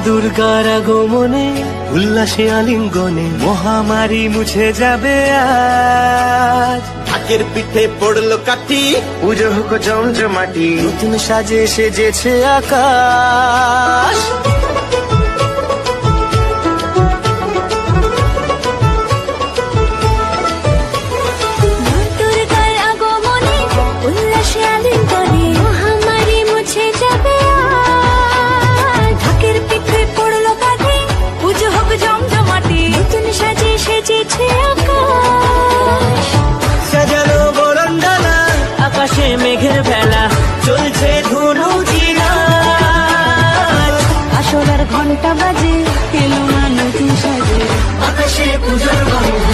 দুর্গার আগমনে উল্লাসে আলিঙ্গনে মহামারী মুছে যাবে আজ। ঢাকের পিঠে পড়লো কাঠি, পুজো হোক জমজমাটি, নতুন সাজে সেজেছে আকাশ। সাজানো বরণডালা, আকাশে মেঘের ভেলা, চলছে ধনু চিরাজ। আসরের ঘন্টা বাজে, এলো না নতুন সাজে, আকাশে পুজোর গন্ধ।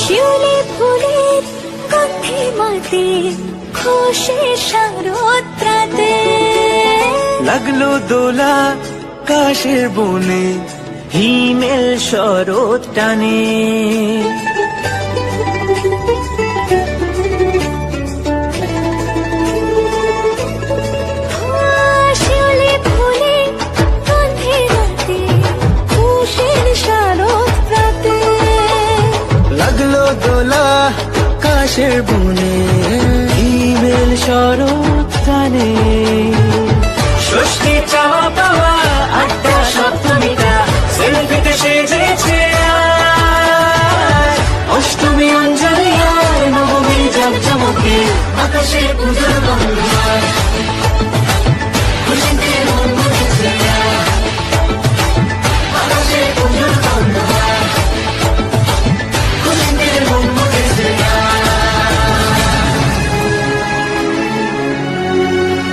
শিউলি ফুলের গন্ধে মাতে, খুশি শারদরাতে। লাগলো দোলা কাশের বনে, হিমেল শরৎ টানে। শিউলি ফুলের গন্ধে মাতে, খুশি শারদরাতে। লাগলো দোলা কাশের বনে, হিমেল শরৎ টানে। ষষ্ঠী চাওয়া পাওয়া আড্ডা সপ্তমীটা, সেলফিতে সেজেছে আজ। অষ্টমী অঞ্জলি আর নবমী জাঁকজমকে, আকাশে পুজোর গন্ধ।